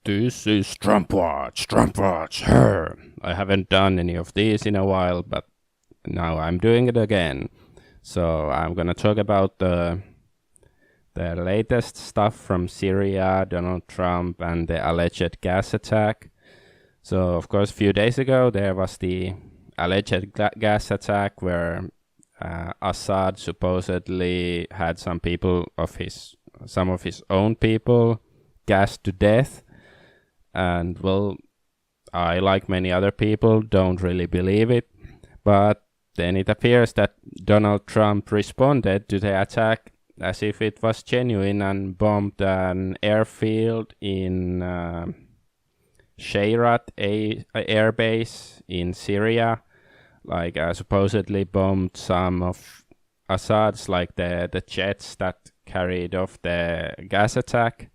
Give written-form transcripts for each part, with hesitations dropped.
This is Trump Watch, Trump Watch. Her. I haven't done any of these in a while, but now I'm doing it again. So I'm gonna talk about the latest stuff from Syria, Donald Trump, and the alleged gas attack. So of course, a few days ago there was the alleged gas attack where Assad supposedly had some of his own people gassed to death. And well, I, like many other people, don't really believe it. But then it appears that Donald Trump responded to the attack as if it was genuine and bombed an airfield in Shayrat air base in Syria. Like supposedly bombed some of Assad's, like the jets that carried off the gas attack.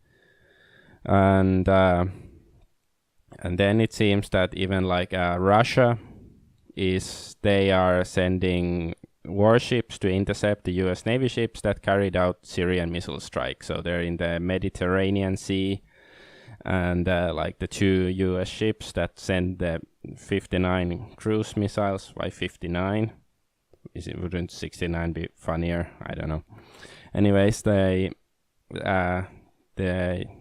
And then it seems that even like Russia they are sending warships to intercept the US Navy ships that carried out Syrian missile strikes. So they're in the Mediterranean Sea, and like the 2 US ships that send the 59 cruise missiles. Why 59? Wouldn't 69 be funnier? I don't know. Anyways, the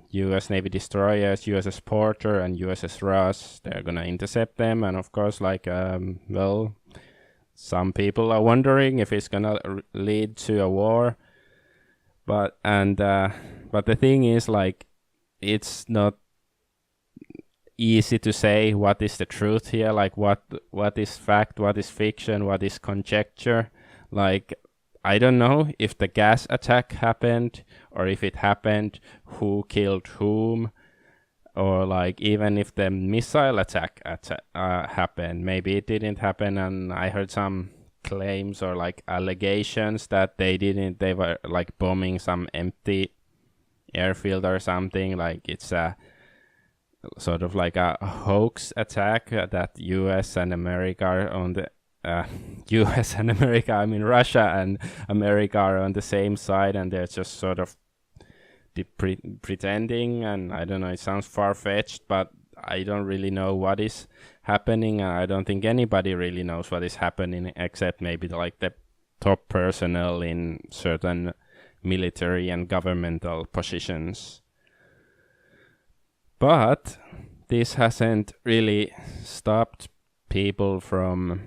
US Navy destroyers, USS Porter and USS Ross, they're gonna intercept them. And of course, like, well, some people are wondering if it's gonna lead to a war. But the thing is, like, it's not easy to say what is the truth here. Like, what is fact, what is fiction, what is conjecture. Like, I don't know if the gas attack happened, or if it happened, who killed whom, or like even if the missile attack happened, maybe it didn't happen. And I heard some claims or like allegations that they were like bombing some empty airfield or something. Like it's a sort of like a hoax attack that US and America are on the US and America, I mean Russia and America are on the same side, and they're just sort of pretending. And I don't know, it sounds far-fetched, but I don't really know what is happening, and I don't think anybody really knows what is happening except maybe like the top personnel in certain military and governmental positions. But this hasn't really stopped people from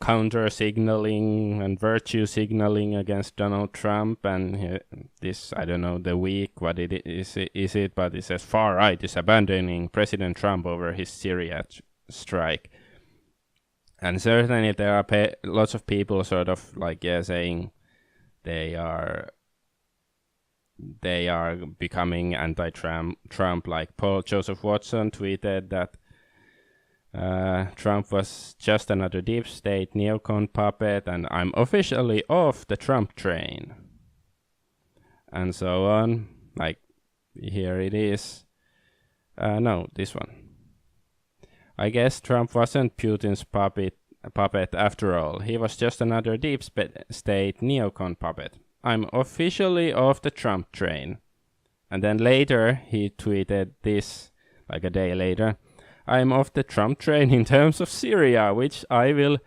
counter signaling and virtue signaling against Donald Trump. And this, I don't know the week what it is it, but it says far right is abandoning President Trump over his Syria strike. And certainly there are lots of people sort of like saying they are becoming anti-Trump. Like Paul Joseph Watson tweeted that Trump was just another deep state neocon puppet, and I'm officially off the Trump train, and so on. Like, here it is. No, this one. I guess Trump wasn't Putin's puppet after all. He was just another deep state neocon puppet. I'm officially off the Trump train. And then later he tweeted this, like a day later. I'm off the Trump train in terms of Syria, which I will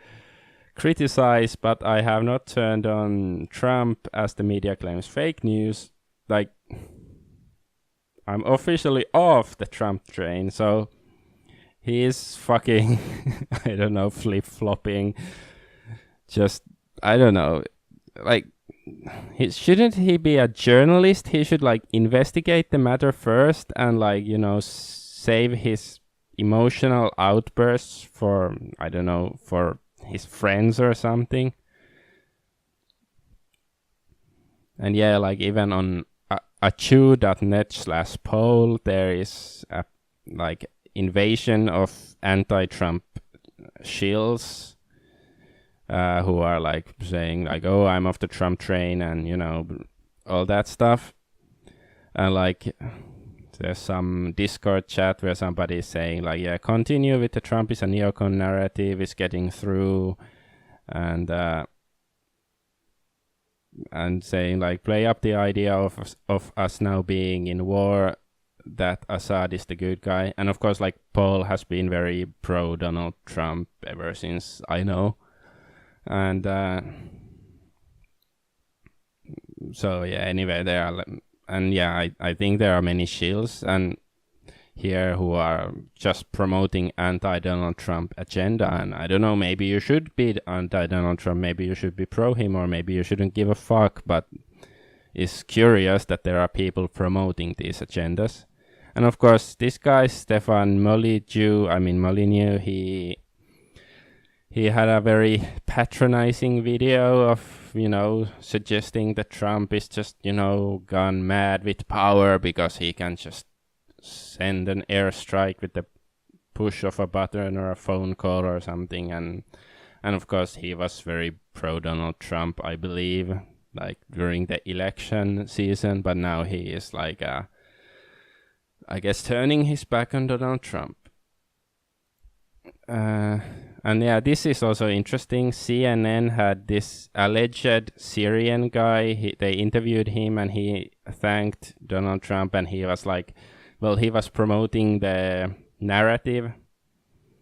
criticize, but I have not turned on Trump as the media claims fake news. Like, I'm officially off the Trump train, so he is fucking, I don't know, flip-flopping. Just, I don't know. Like, shouldn't he be a journalist? He should, like, investigate the matter first and, like, you know, save his emotional outbursts for, I don't know, for his friends or something. And yeah, like even on achu.net/poll there is a like invasion of anti-Trump shills who are like saying like, oh, I'm off the Trump train, and you know, all that stuff. And like there's some Discord chat where somebody is saying like, yeah, continue with the Trump is a neocon narrative, is getting through, and saying like, play up the idea of us now being in war that Assad is the good guy. And of course, like, Paul has been very pro Donald Trump ever since I know. And so yeah, anyway, there are, and yeah, I think there are many shills and here who are just promoting anti-Donald Trump agenda. And I don't know, maybe you should be anti-Donald Trump, maybe you should be pro him, or maybe you shouldn't give a fuck, but it's curious that there are people promoting these agendas. And of course, this guy, Stefan Molyneux, he had a very patronizing video of, suggesting that Trump is just, gone mad with power because he can just send an airstrike with the push of a button or a phone call or something. And of course, he was very pro Donald Trump, I believe, like during the election season. But now he is like, I guess, turning his back on Donald Trump. And yeah, this is also interesting. CNN had this alleged Syrian guy. They interviewed him and he thanked Donald Trump, and he was like, well, he was promoting the narrative.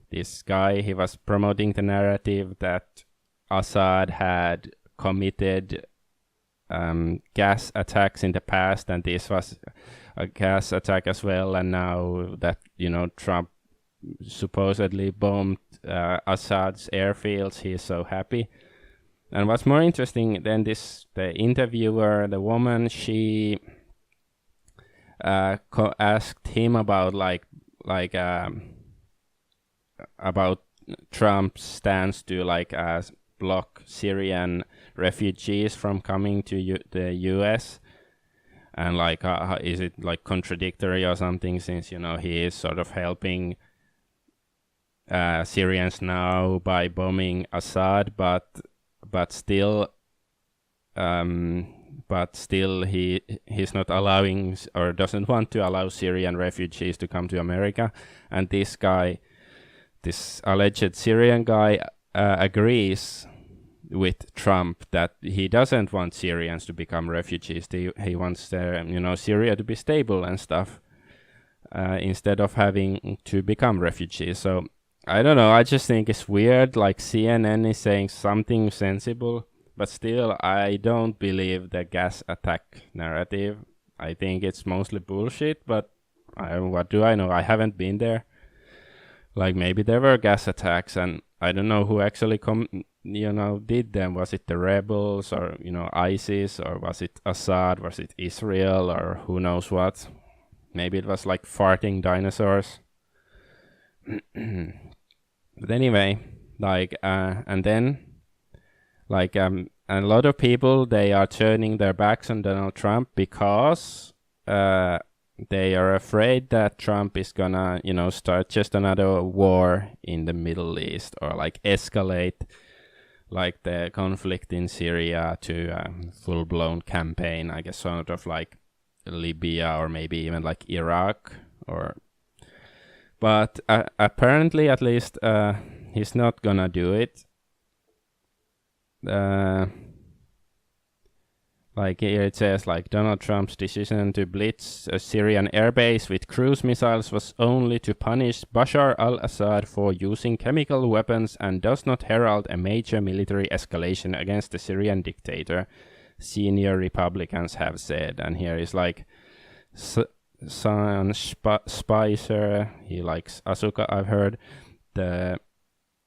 This guy, he was promoting the narrative that Assad had committed gas attacks in the past, and this was a gas attack as well. And now that, Trump supposedly bombed Assad's airfields, he's so happy. And what's more interesting than this, the interviewer, the woman, she asked him about about Trump's stance to block Syrian refugees from coming to the US, and is it contradictory or something, since he is sort of helping Syrians now by bombing Assad, but still he's not allowing or doesn't want to allow Syrian refugees to come to America. And this guy, this alleged Syrian guy, agrees with Trump that he doesn't want Syrians to become refugees. He wants Syria to be stable and stuff, instead of having to become refugees. So I don't know, I just think it's weird. Like, CNN is saying something sensible, but still I don't believe the gas attack narrative. I think it's mostly bullshit, but what do I know? I haven't been there. Like, maybe there were gas attacks and I don't know who actually did them. Was it the rebels or, ISIS, or was it Assad? Was it Israel, or who knows what? Maybe it was like farting dinosaurs. But anyway, and then, a lot of people, they are turning their backs on Donald Trump because they are afraid that Trump is gonna, start just another war in the Middle East, or escalate the conflict in Syria to a full-blown campaign, I guess, sort of like Libya, or maybe even like Iraq, or... But apparently, at least, he's not gonna do it. Here it says, Donald Trump's decision to blitz a Syrian airbase with cruise missiles was only to punish Bashar al-Assad for using chemical weapons and does not herald a major military escalation against the Syrian dictator, senior Republicans have said. And here is Sean Spicer, he likes Asuka, I've heard. The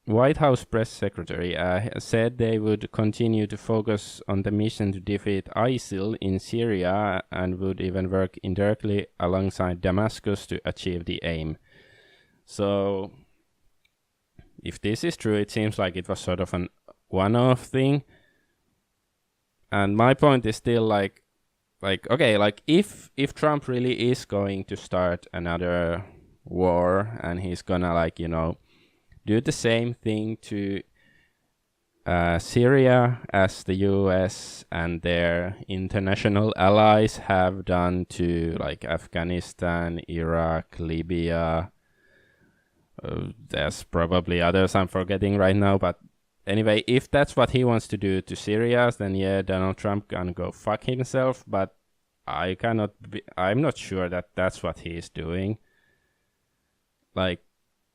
White House press secretary said they would continue to focus on the mission to defeat ISIL in Syria and would even work indirectly alongside Damascus to achieve the aim. So, if this is true, it seems like it was sort of an one-off thing. And my point is still if Trump really is going to start another war, and he's gonna do the same thing to Syria as the US and their international allies have done to Afghanistan, Iraq, Libya. There's probably others I'm forgetting right now, but anyway, if that's what he wants to do to Syria, then yeah, Donald Trump can go fuck himself. But I'm not sure that that's what he's doing. Like,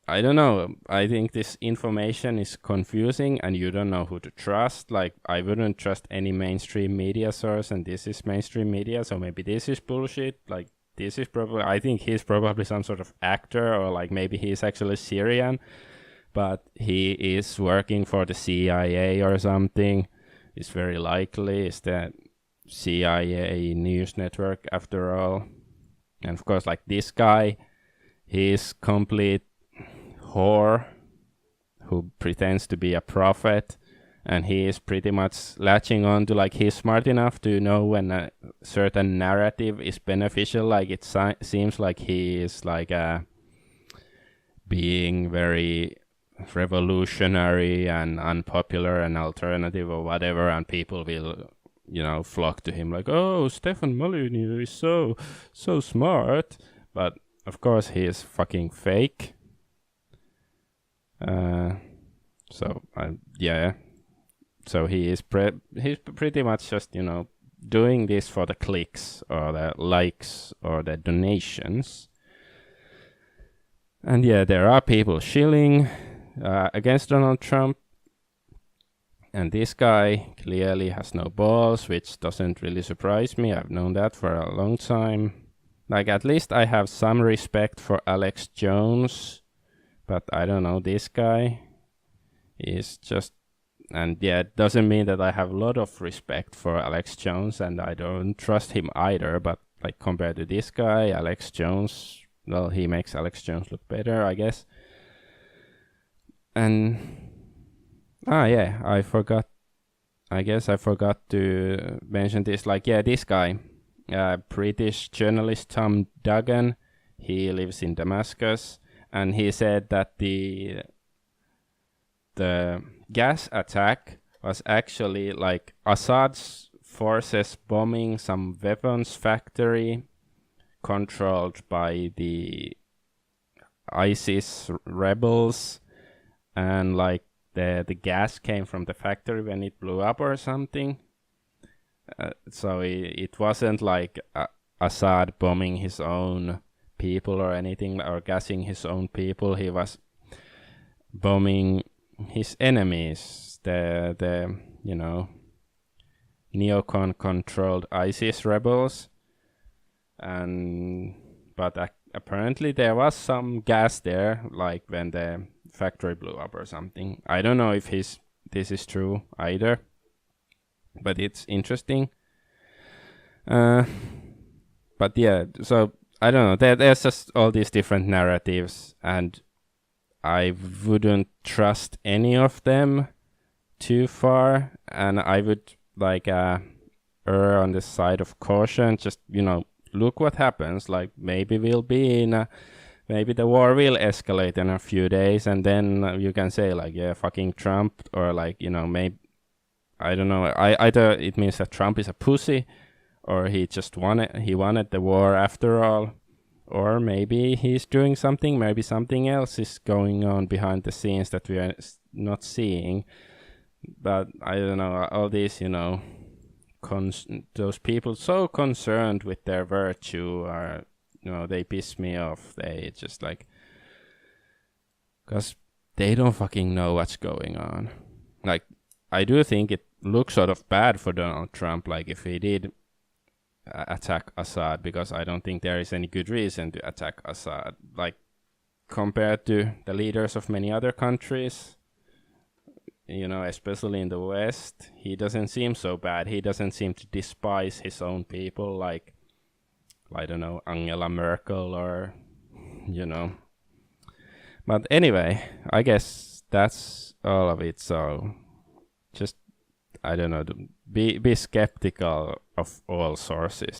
I don't know. I think this information is confusing and you don't know who to trust. Like, I wouldn't trust any mainstream media source, and this is mainstream media, so maybe this is bullshit. Like, this is probably, I think he's probably some sort of actor, or like maybe he's actually Syrian, but he is working for the CIA or something. It's very likely. It's the CIA news network after all. And of course, like this guy, he's complete whore who pretends to be a prophet, and he is pretty much latching on to, like, he's smart enough to know when a certain narrative is beneficial. Like, it seems like he is like being very revolutionary and unpopular and alternative or whatever, and people will, you know, flock to him like, oh, Stefan Molyneux is so smart. But of course he is fucking fake. So he's pretty much just, you know, doing this for the clicks or the likes or the donations. And yeah, there are people shilling against Donald Trump, and this guy clearly has no balls, which doesn't really surprise me. I've known that for a long time. Like, at least I have some respect for Alex Jones, but I don't know, this guy is just, and yeah, it doesn't mean that I have a lot of respect for Alex Jones, and I don't trust him either, but like compared to this guy, Alex Jones, well, he makes Alex Jones look better, I guess. And yeah, I guess I forgot to mention this. Like, yeah, this guy, British journalist Tom Duggan, he lives in Damascus, and he said that the gas attack was actually like Assad's forces bombing some weapons factory controlled by the ISIS rebels, and like the gas came from the factory when it blew up or something. So it wasn't like Assad bombing his own people or anything, or gassing his own people. He was bombing his enemies, the you know, neocon controlled ISIS rebels. And but apparently there was some gas there, like when the factory blew up or something. I don't know if this is true either, but it's interesting. But yeah, so I don't know. There's just all these different narratives, and I wouldn't trust any of them too far, and I would like err on the side of caution. Just, you know, look what happens. Like, maybe we'll be in maybe the war will escalate in a few days, and then you can say like, yeah, fucking Trump, or like, you know, maybe, I don't know, either it means that Trump is a pussy, or he just wanted the war after all, or maybe he's doing something, maybe something else is going on behind the scenes that we are not seeing. But I don't know, all these, you know, those people so concerned with their virtue are, you know, they piss me off. They just like, because they don't fucking know what's going on. Like, I do think it looks sort of bad for Donald Trump, like if he did attack Assad, because I don't think there is any good reason to attack Assad. Like, compared to the leaders of many other countries, you know, especially in the West, he doesn't seem so bad. He doesn't seem to despise his own people, like, I don't know, Angela Merkel, or, you know. But anyway, I guess that's all of it. So just, I don't know, be skeptical of all sources.